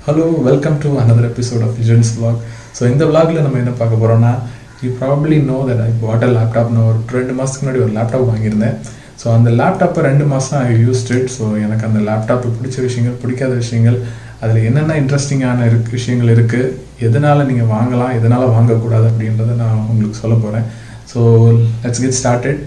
Hello, welcome to another episode of Vision's vlog. So in the vlog நம்ம என்ன பார்க்க போறோம்னா, you probably know that I bought a laptop நான் ஒரு 2 மாசத்துக்கு முன்னாடி ஒரு லேப்டாப் வாங்கியிருந்தேன். ஸோ அந்த லேப்டாப்பை 2 மாதம் ஐ யூஸ்ட் இட். ஸோ எனக்கு அந்த லேப்டாப் பிடிச்ச விஷயங்கள், பிடிக்காத விஷயங்கள், அதில் என்னென்ன இன்ட்ரெஸ்டிங்கான விஷயங்கள் இருக்குது, எதனால் நீங்கள் வாங்கலாம், எதனால் வாங்கக்கூடாது அப்படின்றத நான் உங்களுக்கு சொல்ல போகிறேன். So let's get started.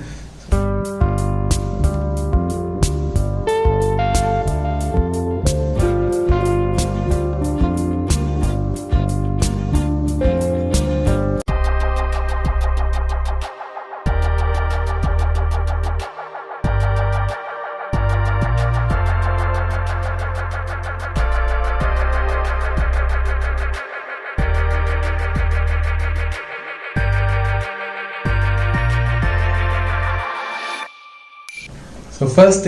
So first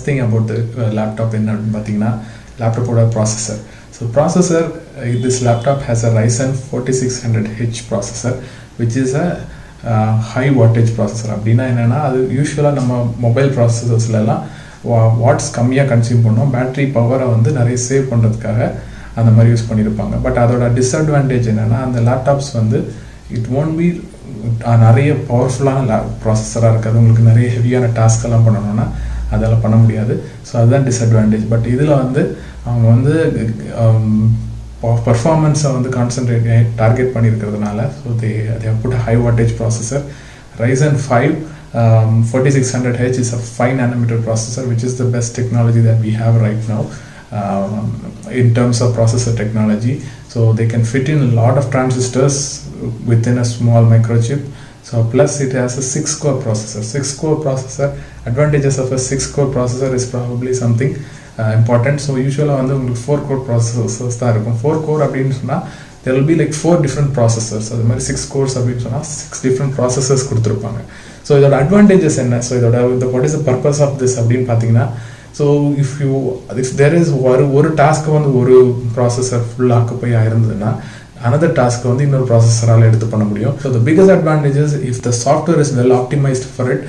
thing about the laptop என்ன அப்படின்னு பார்த்தீங்கன்னா, லேப்டாப்போட processor. So processor, this laptop has a Ryzen 4600H processor which is a high wattage processor. அப்படின்னா என்னென்னா, அது யூஸ்வலாக நம்ம மொபைல் ப்ராசஸர்ஸ்லாம் வாட்ஸ் கம்மியாக கன்சியூம் பண்ணோம், பேட்ரி பவரை வந்து நிறைய சேவ் பண்ணுறதுக்காக அந்த மாதிரி யூஸ் பண்ணியிருப்பாங்க. பட் அதோட டிஸ்அட்வான்டேஜ் என்னென்னா, அந்த லேப்டாப்ஸ் வந்து இட் won't be நிறைய பவர்ஃபுல்லான ப்ராசஸராக இருக்காது. உங்களுக்கு நிறைய ஹெவியான டாஸ்க்கெல்லாம் பண்ணணும்னா அதெல்லாம் பண்ண முடியாது. ஸோ அதுதான் டிஸ்அட்வான்டேஜ். பட் இதில் வந்து அவங்க வந்து பர்ஃபார்மன்ஸை வந்து டார்கெட் பண்ணியிருக்கிறதுனால, so they put high weightage processor. Ryzen 5 4600H is a 5 nanometer processor, which is the best technology that we have right now in terms of processor technology. So they can fit in a lot of transistors within a small microchip. So plus it has a 6-core processor. 6-core processor, advantages of a 6-core processor is probably something important. So usually வந்து உங்களுக்கு 4-core processors தான் இருக்கும். 4-core அப்படின்னு சொன்னால் there will be like 4 different processors. அது மாதிரி 6 cores அப்படின்னு சொன்னால் 6 different processors கொடுத்துருப்பாங்க. ஸோ இதோட அட்வான்டேஜஸ் என்ன, ஸோ இதோட what is the purpose of this அப்படின்னு பார்த்தீங்கன்னா, ஸோ if there is ஒரு டாஸ்க்கு வந்து ஒரு ப்ராசஸர் ஃபுல் ஆக்குப்பை ஆயிருந்ததுன்னா, அனதர் டாஸ்க்கு வந்து இன்னொரு ப்ராசஸரால் எடுத்து பண்ண முடியும். So the biggest advantages, if the software is well optimised for it,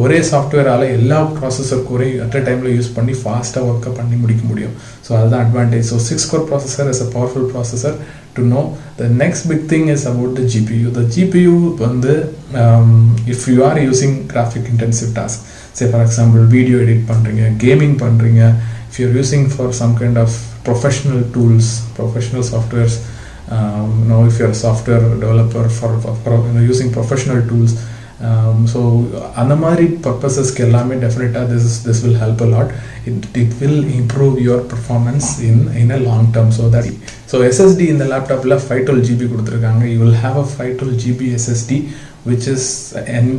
ஒரே சாஃப்ட்வேரால் எல்லா ப்ராசஸர் கூரையும் அட் அ டைமில் யூஸ் பண்ணி ஃபாஸ்ட்டாக ஒர்க்கை பண்ணி முடிக்க முடியும். ஸோ அதுதான் advantage. So 6-core processor is a powerful processor to know. The next big thing is about the GPU. The GPU வந்து if you are using graphic intensive tasks, say for example video edit பண்ணுறீங்க, gaming பண்ணுறீங்க, if you're using for some kind of professional tools, professional softwares, if you're a software developer for using professional tools, so அந்த மாதிரி பர்பஸஸ்க்கு எல்லாமே டெஃபினட்டாக this will help a lot. It will improve your performance in a long term. So SSD இந்த லேப்டாப்பில் 512GB கொடுத்துருக்காங்க. You will have a 512GB SSD which is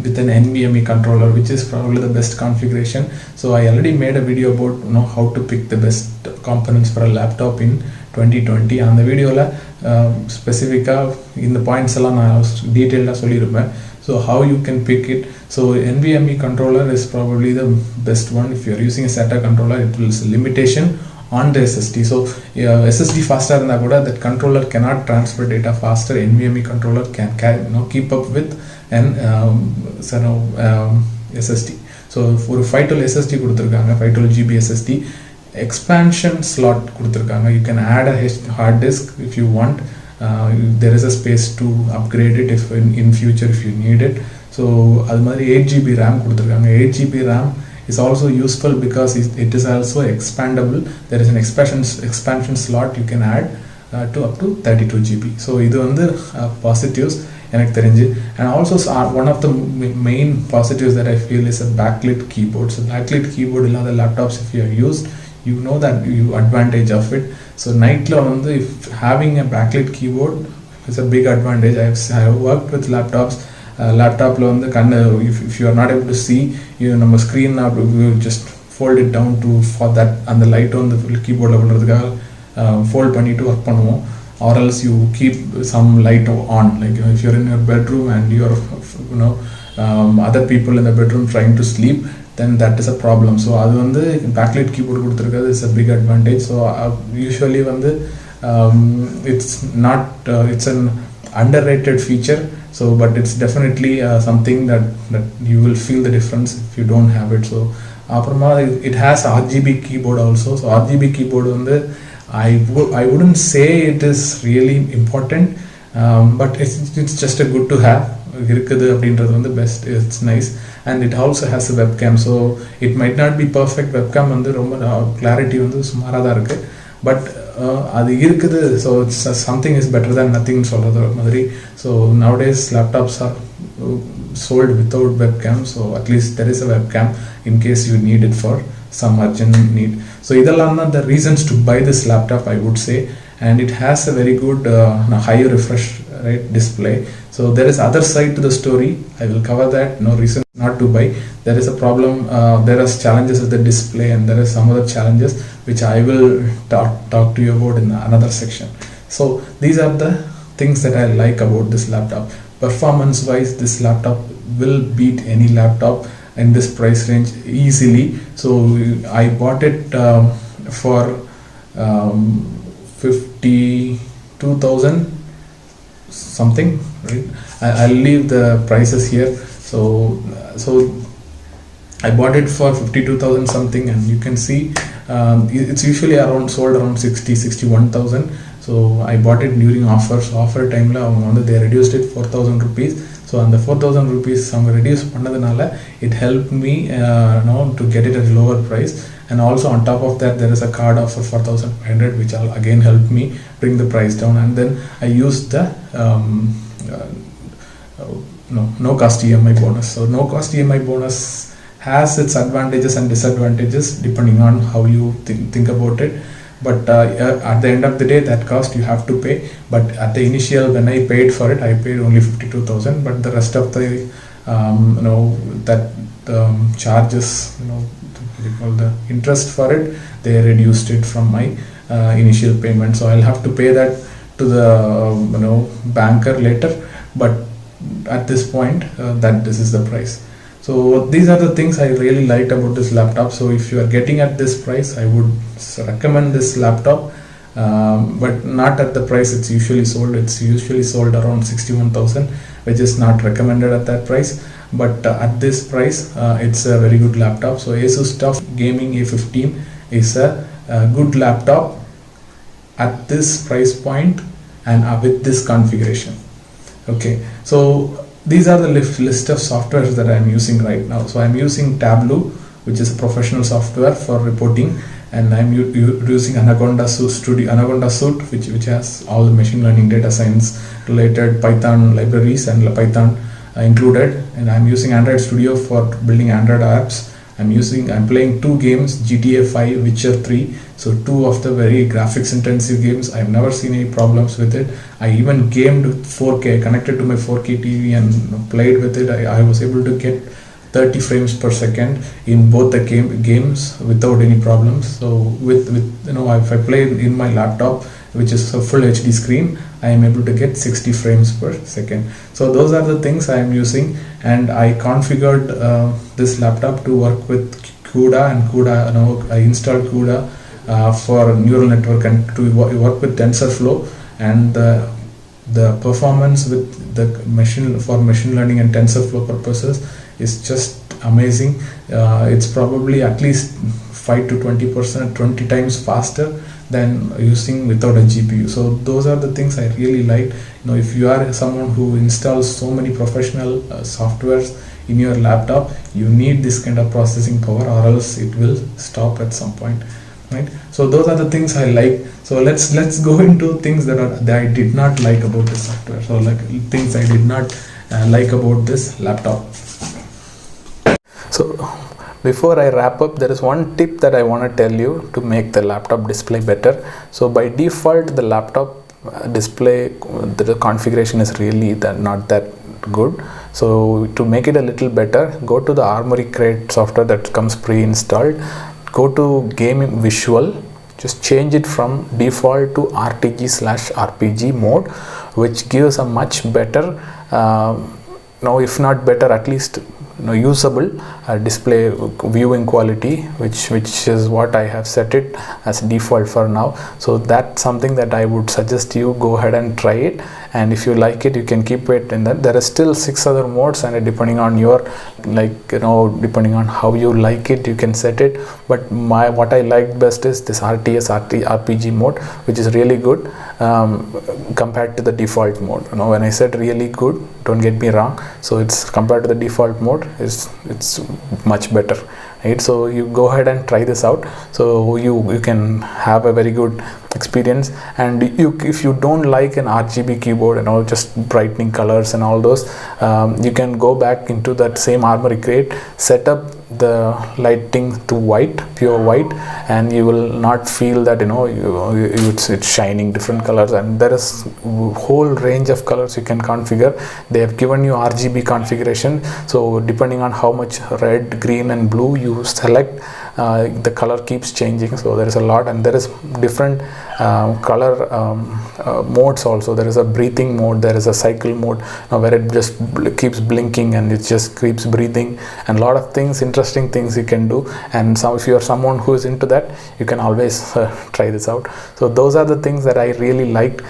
with an NVMe controller, which is probably the best configuration. So I already made a video about how to pick the best components for a laptop in 2020. அந்த வீடியோவில் ஸ்பெசிஃபிக்காக இந்த points எல்லாம் நான் டீட்டெயிலாக சொல்லியிருப்பேன். So how you can pick it. So NVMe controller is probably the best one. If you are using a SATA controller, it will be a limitation on the SSD. So SSD faster than that, that controller cannot transfer data faster. NVMe controller can keep up with an SSD. So for 512 SSD கொடுத்துருக்காங்க, 512GB SSD, expansion slot கொடுத்துருக்காங்க. You can add a hard disk if you want. There is a space to upgrade it if in future if you need it. So அது மாதிரி 8GB RAM கொடுத்துருக்காங்க. 8GB RAM is also useful because it is also expandable. There is an expansion slot you can add to up to 32GB. So இது வந்து positives எனக்கு தெரிஞ்சு. And also one of the main positives that I feel is a backlit keyboard. So backlit keyboard இல்லாத laptops if you have used, you know that you advantage of it. So nightla வந்து if having a backlit keyboard is a big advantage. I have worked with laptops. Laptopல வந்து if you are not able to see, நம்ம screen you just fold it down to for that and the light on the keyboardல பண்றதுக்காக fold பண்ணிட்டு work பண்ணுவோம். Or else you keep some light on, like if you're in your bedroom and you're other people in the bedroom trying to sleep, then that is a problem. So அது வந்து backlit keyboard கொடுத்துருக்கிறது is a big advantage. So usually வந்து it's an underrated feature. So but it's definitely something that you will feel the difference if you don't have it. So அப்புறமா it has RGB keyboard also. So RGB keyboard வந்து I wouldn't say it is really important, but it's just a good to have. இருக்குது அப்படின்றது வந்து best, it's nice. And it also has a webcam. So it might not be perfect, webcam வந்து ரொம்ப clarity வந்து சுமாராக தான் இருக்குது. But அது இருக்குது. So it's something is better than நத்திங்னு சொல்கிறது மாதிரி. So nowadays laptops are sold without webcam, so at least there is a webcam in case you need it for some urgent need. So idallan are the reasons to buy this laptop, I would say. And it has a very good high refresh rate display. So there is other side to the story, I will cover that. No reason not to buy. There is a problem, there are challenges with the display, and there is some other challenges which I will talk to you about in another section. So these are the things that I like about this laptop. Performance wise, this laptop will beat any laptop in this price range easily. So I bought it for 52,000 something, right? I'll leave the prices here. So I bought it for 52,000 something, and you can see it's usually sold around 61,000. So I bought it during offer time la they reduced it 4,000 rupees. So on the 4,000 rupees அவங்க reduce பண்ணதுனால it helped me to get it at a lower price. And also on top of that, there is a card offer for 4,500 which again helped me bring the price down. And then I used the no cost EMI bonus. So no cost EMI bonus has its advantages and disadvantages depending on how you think about it. But at the end of the day, that cost you have to pay. But at the initial, when I paid for it, I paid only 52,000. But the rest of the charges, the interest for it, they reduced it from my initial payment. So I'll have to pay that to the banker later. But at this point, that this is the price. So these are the things I really liked about this laptop. So if you are getting at this price, I would recommend this laptop, but not at the price it's usually sold. It's usually sold around 61,000, which is not recommended at that price. But at this price, it's a very good laptop. So Asus TUF Gaming A15 is a good laptop at this price point and with this configuration. Okay, so these are the list of softwares that I am using right now. So I am using Tableau, which is a professional software for reporting, and I am using Anaconda Suite, which has all the machine learning, data science related Python libraries and Python included. And I am using Android Studio for building Android apps. I'm playing 2 games, GTA 5, Witcher 3. So 2 of the very graphics intensive games. I've never seen any problems with it. I even gamed 4K, connected to my 4K TV and played with it. I was able to get 30 frames per second in both the games without any problems. So with if I play in my laptop, which is a full HD screen, I am able to get 60 frames per second. So those are the things I am using, and I configured this laptop to work with CUDA, and I installed CUDA for neural network and to work with TensorFlow, and the performance with the machine learning and TensorFlow purposes is just amazing. It's probably at least 5 to 20%, 20 times faster than using without a GPU. So those are the things I really like. If you are someone who installs so many professional softwares in your laptop, you need this kind of processing power, or else it will stop at some point, right? So those are the things I like. So let's go into things that I did not like about this software. So like things I did not like about this laptop. So before I wrap up, there is one tip that I want to tell you to make the laptop display better. So by default, the laptop display, the configuration is really not that good. So to make it a little better, go to the Armoury Crate software that comes pre-installed. Go to Game Visual, just change it from default to RTG/RPG mode, which gives a much better, if not better, at least usable display viewing quality, which is what I have set it as default for now. So that's something that I would suggest you go ahead and try it. and if you like it, you can keep it in that. There are still 6 other modes, and depending on your, depending on how you like it, you can set it. But what I like best is this RTS RPG mode, which is really good compared to the default mode. When I said really good, don't get me wrong, so it's compared to the default mode, it's much better, right? So you go ahead and try this out, so you can have a very good experience. And if you don't like an RGB keyboard and all, just brightening colors and all those, you can go back into that same Armoury Crate, set up the lighting to white, pure white, and you will not feel that it's shining different colors. And there is whole range of colors you can configure. They have given you RGB configuration, so depending on how much red, green and blue you select, the color keeps changing. So there is a lot, and there is different color modes also. There is a breathing mode, there is a cycle mode, where it just keeps blinking and it just keeps breathing, and a lot of things, interesting things you can do. And if you are someone who is into that, you can always try this out. So those are the things that I really liked.